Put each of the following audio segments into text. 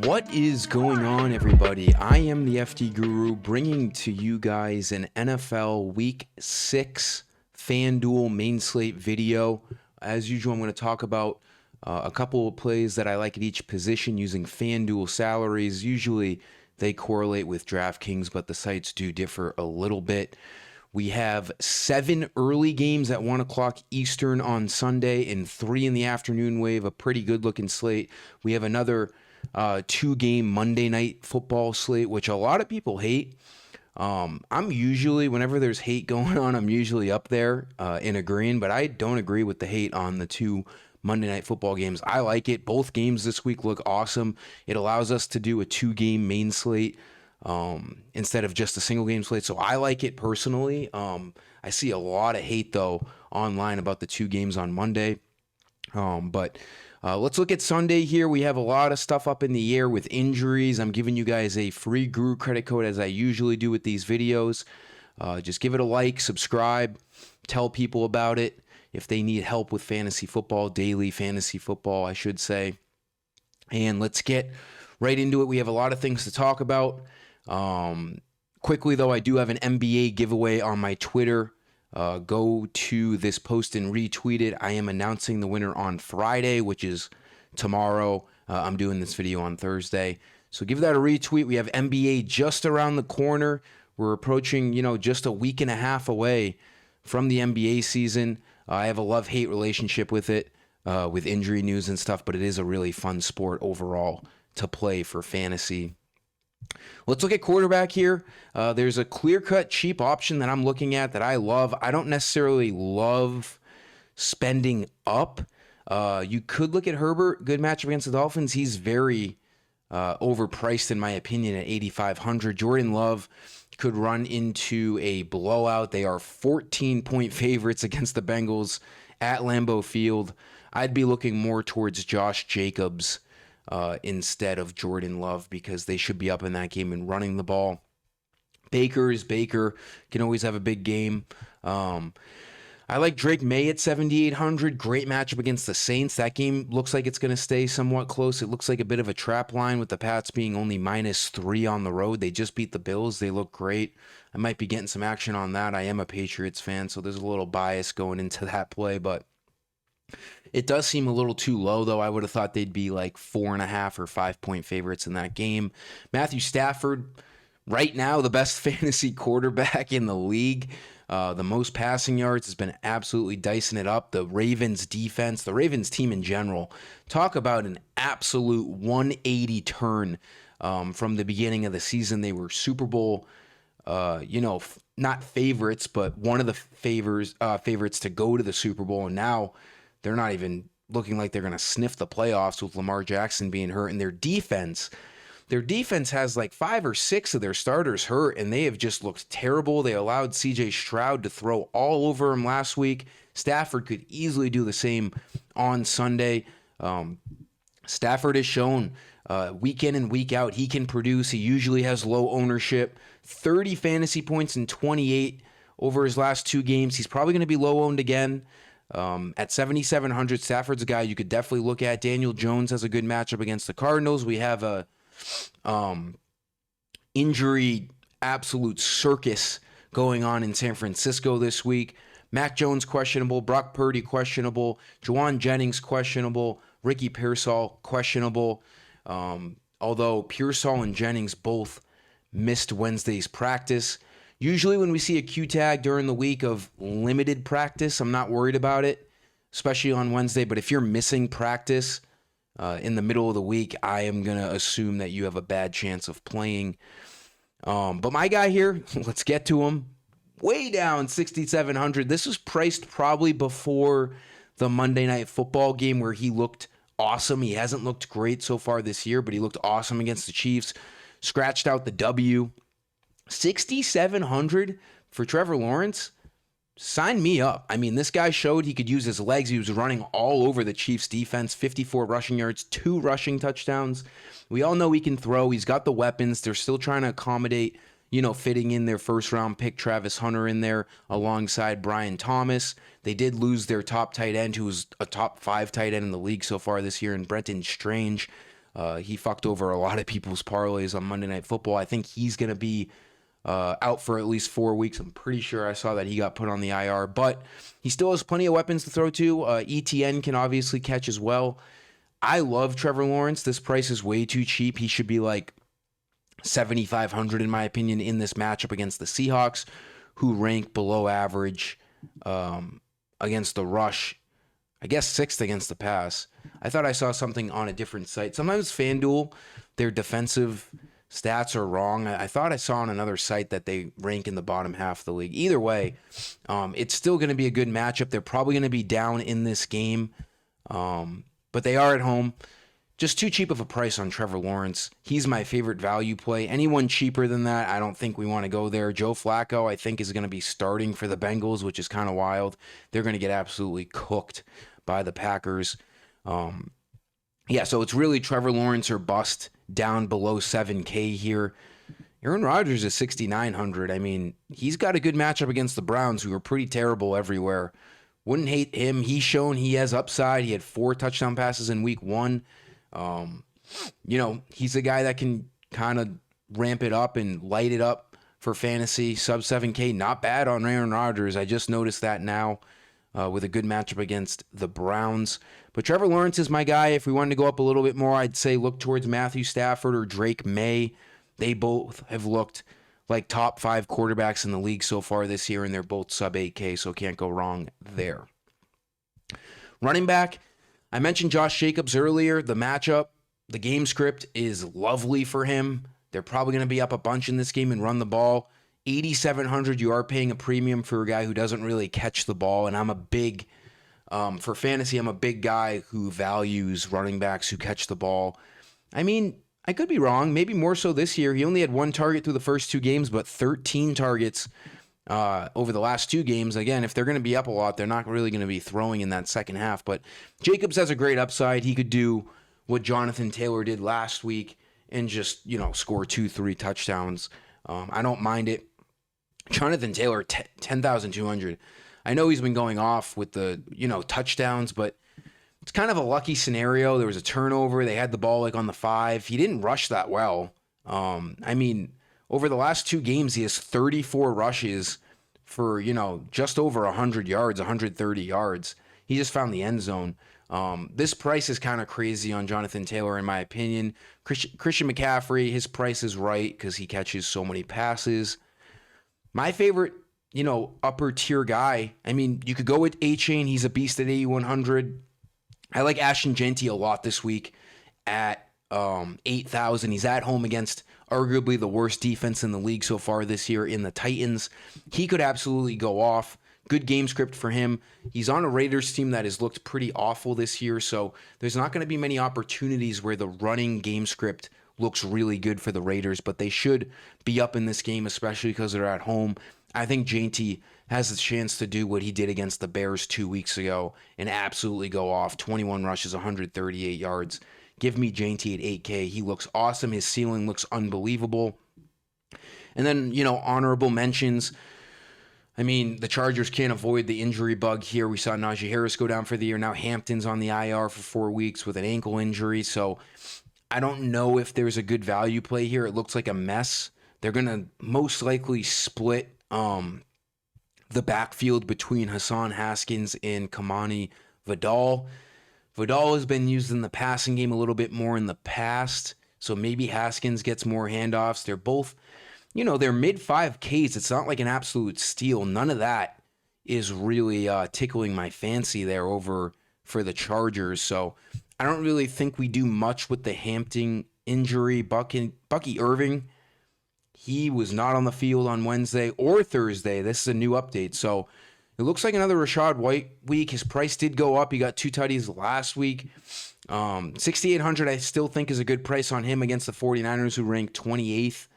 What is going on, everybody? I am the FDGURU, bringing to you guys an NFL Week 6 FanDuel main slate video. As usual, I'm going to talk about a couple of plays that I like at each position using FanDuel salaries. Usually they correlate with DraftKings, but the sites do differ a little bit. We have 7 early games at 1 o'clock Eastern on Sunday and 3 in the afternoon wave, a pretty good-looking slate. We have another 2-game Monday night football slate, which a lot of people hate. I'm usually, whenever there's hate going on, I'm usually up there in agreeing, but I don't agree with the hate on the 2 Monday night football games. I like it. Both games this week look awesome. It allows us to do a 2-game main slate instead of just a single game slate. So I like it personally. I see a lot of hate though online about the 2 games on Monday. But let's look at Sunday here. We have a lot of stuff up in the air with injuries. I'm giving you guys a free Guru credit code as I usually do with these videos. Just give it a like, subscribe, tell people about it if they need help with fantasy football, daily fantasy football, I should say. And let's get right into it. We have a lot of things to talk about. Quickly, though, I do have an NBA giveaway on my Twitter. Go to this post and retweet it. I am announcing the winner on Friday, which is tomorrow. I'm doing this video on Thursday. So give that a retweet. We have NBA just around the corner. We're approaching, just a week and a half away from the NBA season. I have a love-hate relationship with it, with injury news and stuff, but it is a really fun sport overall to play for fantasy. Let's look at quarterback here. There's a clear-cut, cheap option that I'm looking at that I love. I don't necessarily love spending up. You could look at Herbert. Good matchup against the Dolphins. He's very overpriced, in my opinion, at 8,500. Jordan Love could run into a blowout. They are 14-point favorites against the Bengals at Lambeau Field. I'd be looking more towards Josh Jacobs instead of Jordan Love because they should be up in that game and running the ball. Baker is Baker. Can always have a big game. I like Drake May at 7,800. Great matchup against the Saints. That game looks like it's going to stay somewhat close. It looks like a bit of a trap line with the Pats being only -3 on the road. They just beat the Bills. They look great. I might be getting some action on that. I am a Patriots fan, so there's a little bias going into that play, but it does seem a little too low, though. I would have thought they'd be like 4.5 or 5-point favorites in that game. Matthew Stafford, right now, the best fantasy quarterback in the league. The most passing yards, has been absolutely dicing it up. The Ravens defense, the Ravens team in general, talk about an absolute 180 turn from the beginning of the season. They were Super Bowl, not favorites, but one of the favorites to go to the Super Bowl. And now they're not even looking like they're going to sniff the playoffs with Lamar Jackson being hurt. And their defense has like 5 or 6 of their starters hurt, and they have just looked terrible. They allowed C.J. Stroud to throw all over him last week. Stafford could easily do the same on Sunday. Stafford has shown week in and week out he can produce. He usually has low ownership. 30 fantasy points in 28 over his last 2 games. He's probably going to be low owned again. At 7,700, Stafford's a guy you could definitely look at. Daniel Jones has a good matchup against the Cardinals. We have a injury absolute circus going on in San Francisco this week. Mac Jones questionable, Brock Purdy questionable, Juwan Jennings questionable, Ricky Pearsall questionable. Although Pearsall and Jennings both missed Wednesday's practice. Usually when we see a Q tag during the week of limited practice, I'm not worried about it, especially on Wednesday. But if you're missing practice in the middle of the week, I am going to assume that you have a bad chance of playing. But my guy here, let's get to him. Way down, 6,700. This was priced probably before the Monday Night Football game where he looked awesome. He hasn't looked great so far this year, but he looked awesome against the Chiefs. Scratched out the W. 6,700 for Trevor Lawrence. Sign me up. I mean, this guy showed he could use his legs. He was running all over the Chiefs defense, 54 rushing yards, 2 rushing touchdowns. We all know he can throw. He's got the weapons. They're still trying to accommodate, fitting in their first-round pick, Travis Hunter, in there alongside Brian Thomas. They did lose their top tight end, who was a top 5 tight end in the league so far this year, and Brenton Strange. He fucked over a lot of people's parlays on Monday Night Football. I think he's going to be out for at least 4 weeks. I'm pretty sure I saw that he got put on the IR, but he still has plenty of weapons to throw to. ETN can obviously catch as well. I love Trevor Lawrence. This price is way too cheap. He should be like 7,500 in my opinion in this matchup against the Seahawks, who rank below average against the rush. I guess 6th against the pass. I thought I saw something on a different site. Sometimes FanDuel, their defensive stats are wrong. I thought I saw on another site that they rank in the bottom half of the league. Either way, it's still going to be a good matchup. They're probably going to be down in this game, but they are at home. Just too cheap of a price on Trevor Lawrence. He's my favorite value play. Anyone cheaper than that, I don't think we want to go there. Joe Flacco, I think, is going to be starting for the Bengals, which is kind of wild. They're going to get absolutely cooked by the Packers. So it's really Trevor Lawrence or bust down below 7K here. Aaron Rodgers is 6,900. I mean, he's got a good matchup against the Browns, who are pretty terrible everywhere. Wouldn't hate him. He's shown he has upside. He had 4 touchdown passes in week 1. He's a guy that can kind of ramp it up and light it up for fantasy. Sub 7K, not bad on Aaron Rodgers. I just noticed that now with a good matchup against the Browns. But Trevor Lawrence is my guy. If we wanted to go up a little bit more, I'd say look towards Matthew Stafford or Drake May. They both have looked like top 5 quarterbacks in the league so far this year, and they're both sub 8K, so can't go wrong there. Running back, I mentioned Josh Jacobs earlier. The matchup, the game script is lovely for him. They're probably going to be up a bunch in this game and run the ball. 8,700, you are paying a premium for a guy who doesn't really catch the ball, and I'm a big, for fantasy, I'm a big guy who values running backs who catch the ball. I mean, I could be wrong, maybe more so this year. He only had 1 target through the first 2 games, but 13 targets over the last 2 games. Again, if they're going to be up a lot, they're not really going to be throwing in that second half. But Jacobs has a great upside. He could do what Jonathan Taylor did last week and just, score 2-3 touchdowns. I don't mind it. Jonathan Taylor, 10,200. I know he's been going off with the, touchdowns, but it's kind of a lucky scenario. There was a turnover. They had the ball like on the 5. He didn't rush that well. Over the last 2 games, he has 34 rushes for, just over 100 yards, 130 yards. He just found the end zone. This price is kind of crazy on Jonathan Taylor, in my opinion. Christian McCaffrey, his price is right because he catches so many passes. My favorite, upper tier guy, you could go with A-Chain. He's a beast at 8,100. I like Ashton Genty a lot this week at 8,000. He's at home against arguably the worst defense in the league so far this year in the Titans. He could absolutely go off. Good game script for him. He's on a Raiders team that has looked pretty awful this year, so there's not going to be many opportunities where the running game script looks really good for the Raiders, but they should be up in this game, especially because they're at home. I think Genty has the chance to do what he did against the Bears 2 weeks ago and absolutely go off. 21 rushes, 138 yards. Give me Genty at 8K. He looks awesome. His ceiling looks unbelievable. And then, honorable mentions. The Chargers can't avoid the injury bug here. We saw Najee Harris go down for the year. Now Hampton's on the IR for 4 weeks with an ankle injury. So I don't know if there's a good value play here. It looks like a mess. They're going to most likely split the backfield between Hassan Haskins and Kamani Vidal. Vidal has been used in the passing game a little bit more in the past, so maybe Haskins gets more handoffs. They're both, they're mid 5Ks. It's not like an absolute steal. None of that is really tickling my fancy there over for the Chargers. So I don't really think we do much with the Hampton injury. Bucky Irving, he was not on the field on Wednesday or Thursday. This is a new update. So it looks like another Rachaad White week. His price did go up. He got 2 tutties last week. 6,800 I still think is a good price on him against the 49ers, who ranked 28th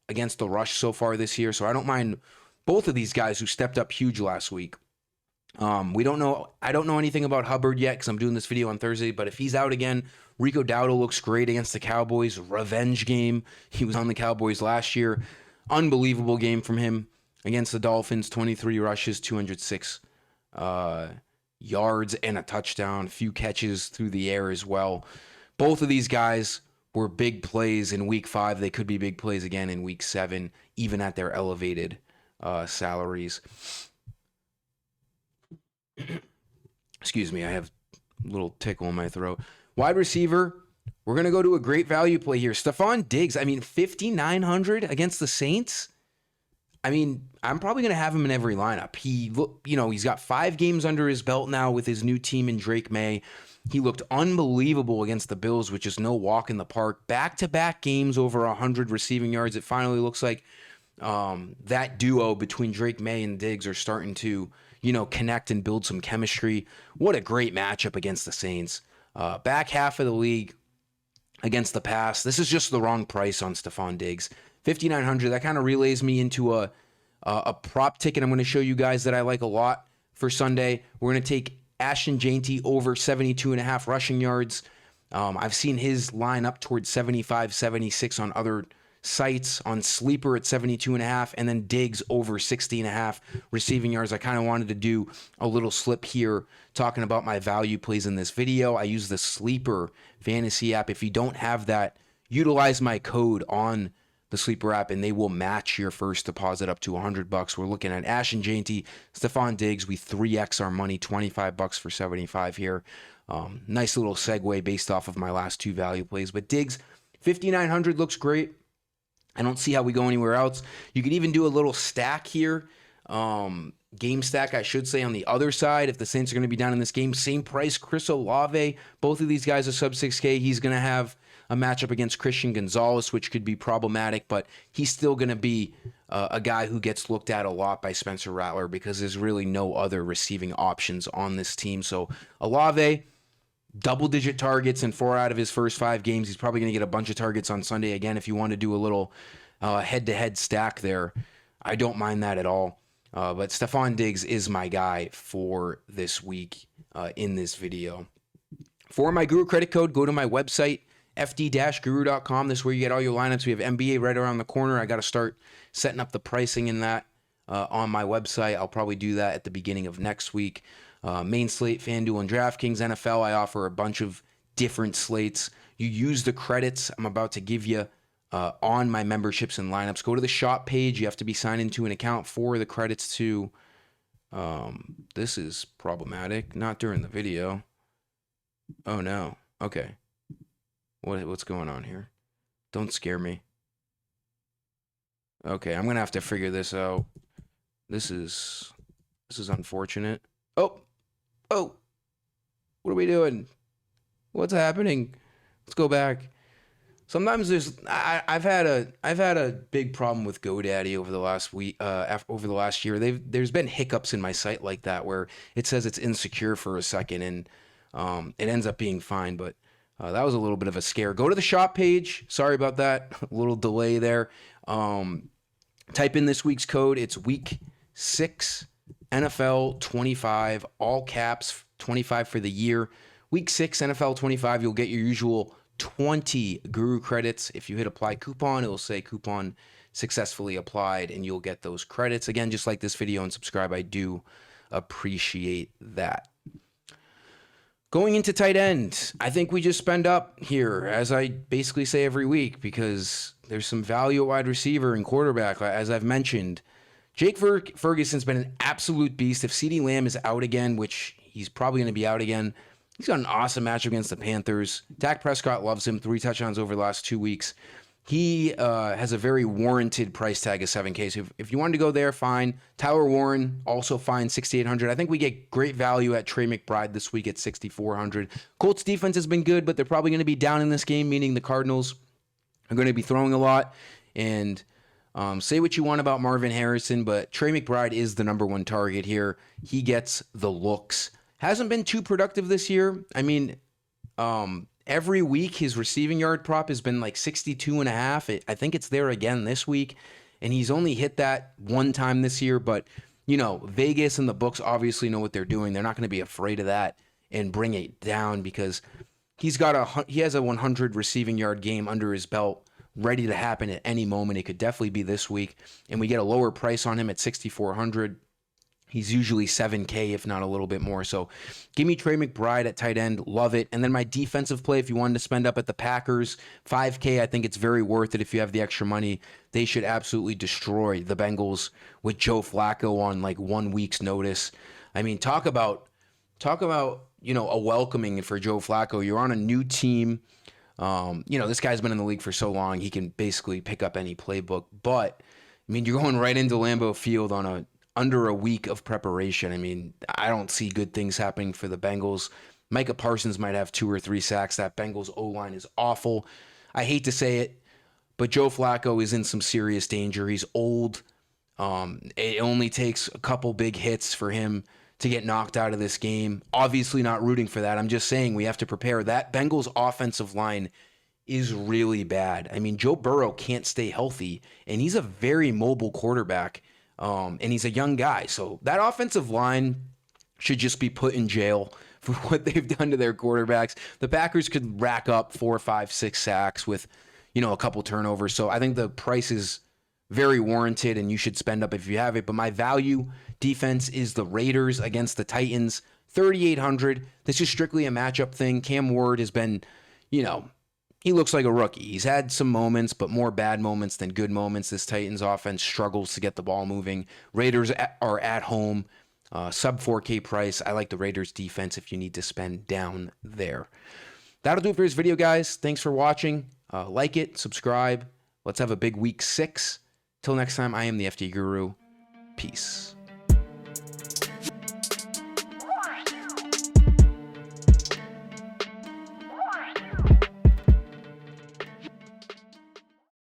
against the rush so far this year. So I don't mind both of these guys who stepped up huge last week. I don't know anything about Hubbard yet because I'm doing this video on Thursday, but if he's out again, Rico Dowdle looks great against the Cowboys. Revenge game. He was on the Cowboys last year. Unbelievable game from him against the Dolphins. 23 rushes, 206 yards and a touchdown. A few catches through the air as well. Both of these guys were big plays in week 5. They could be big plays again in week 7, even at their elevated salaries. Excuse me, I have a little tickle in my throat. Wide receiver, we're going to go to a great value play here. Stephon Diggs, I mean, 5,900 against the Saints. I mean, I'm probably going to have him in every lineup. He's got 5 games under his belt now with his new team in Drake May. He looked unbelievable against the Bills, which is no walk in the park. Back-to-back games over 100 receiving yards. It finally looks like that duo between Drake May and Diggs are starting to, connect and build some chemistry. What a great matchup against the Saints. Back half of the league against the pass. This is just the wrong price on Stephon Diggs. 5,900. That kind of relays me into a prop ticket I'm going to show you guys that I like a lot for Sunday. We're going to take Ashton Jeanty over 72.5 rushing yards. I've seen his line up towards 75, 76 on other sites. On Sleeper at 72.5, and then Diggs over 60.5 receiving yards. I kind of wanted to do a little slip here talking about my value plays in this video. I use the Sleeper fantasy app. If you don't have that, utilize my code on the Sleeper app, and they will match your first deposit up to $100. We're looking at Ashton Jeanty, Stephon Diggs. We 3x our money, $25 for 75 here. Nice little segue based off of my last 2 value plays. But Diggs, 5,900 looks great. I don't see how we go anywhere else. You could even do a little stack here. Game stack, I should say, on the other side. If the Saints are going to be down in this game, same price, Chris Olave. Both of these guys are sub 6K. He's going to have a matchup against Christian Gonzalez, which could be problematic, but he's still going to be a guy who gets looked at a lot by Spencer Rattler because there's really no other receiving options on this team. So Olave, double-digit targets in 4 out of his first 5 games. He's probably going to get a bunch of targets on Sunday. Again, if you want to do a little head-to-head stack there, I don't mind that at all. But Stephon Diggs is my guy for this week in this video. For my Guru credit code, go to my website, FD-GURU.com. This is where you get all your lineups. We have NBA right around the corner. I got to start setting up the pricing in that on my website. I'll probably do that at the beginning of next week. Main slate, FanDuel, and DraftKings. NFL, I offer a bunch of different slates. You use the credits I'm about to give you on my memberships and lineups. Go to the shop page. You have to be signed into an account for the credits to. This is problematic. Not during the video. Oh, no. Okay. What's going on here? Don't scare me. Okay, I'm going to have to figure this out. This is unfortunate. Oh, what are we doing? What's happening? Let's go back. Sometimes I've had a big problem with GoDaddy over the last week, over the last year. There's been hiccups in my site like that where it says it's insecure for a second and it ends up being fine. But that was a little bit of a scare. Go to the shop page. Sorry about that. A little delay there. Type in this week's code. It's week 6. NFL 25, all caps, 25 for the year. Week 6, NFL 25, you'll get your usual 20 Guru credits. If you hit apply coupon, it will say coupon successfully applied, and you'll get those credits. Again, just like this video and subscribe, I do appreciate that. Going into tight end, I think we just spend up here, as I basically say every week, because there's some value at wide receiver and quarterback, as I've mentioned. Jake Ferguson's been an absolute beast. If CeeDee Lamb is out again, which he's probably going to be out again, he's got an awesome matchup against the Panthers. Dak Prescott loves him. 3 touchdowns over the last 2 weeks. He has a very warranted price tag of 7K. So if you wanted to go there, fine. Tyler Warren, also fine, 6,800. I think we get great value at Trey McBride this week at 6,400. Colts defense has been good, but they're probably going to be down in this game, meaning the Cardinals are going to be throwing a lot. And say what you want about Marvin Harrison, but Trey McBride is the number 1 target here. He gets the looks. Hasn't been too productive this year. I mean, every week his receiving yard prop has been like 62.5. I think it's there again this week, and he's only hit that 1 time this year. But Vegas and the books obviously know what they're doing. They're not going to be afraid of that and bring it down because he has a 100 receiving yard game under his belt, ready to happen at any moment. It could definitely be this week, and we get a lower price on him at 6,400. He's usually 7K, if not a little bit more. So give me Trey McBride at tight end. Love it. And then my defensive play, if you wanted to spend up at the Packers, 5K, I think it's very worth it if you have the extra money. They should absolutely destroy the Bengals with Joe Flacco on like 1 week's notice. I mean, talk about, a welcoming for Joe Flacco. You're on a new team. This guy's been in the league for so long, he can basically pick up any playbook. But, I mean, you're going right into Lambeau Field on under a week of preparation. I mean, I don't see good things happening for the Bengals. Micah Parsons might have 2 or 3 sacks. That Bengals O-line is awful. I hate to say it, but Joe Flacco is in some serious danger. He's old. It only takes a couple big hits for him to get knocked out of this game. Obviously not rooting for that. I'm just saying we have to prepare. That Bengals offensive line is really bad. I mean, Joe Burrow can't stay healthy, and he's a very mobile quarterback. And he's a young guy. So that offensive line should just be put in jail for what they've done to their quarterbacks. The Packers could rack up 4, 5, 6 sacks with, a couple turnovers. So I think the price is very warranted and you should spend up if you have it. But my value defense is the Raiders against the Titans, 3,800. This is strictly a matchup thing. Cam Ward has been, he looks like a rookie. He's had some moments, but more bad moments than good moments. This Titans offense struggles to get the ball moving. Raiders are at home, sub 4K price. I like the Raiders defense if you need to spend down there. That'll do it for this video, guys. Thanks for watching. Like it, subscribe. Let's have a big week 6. Till next time, I am the FD Guru. Peace.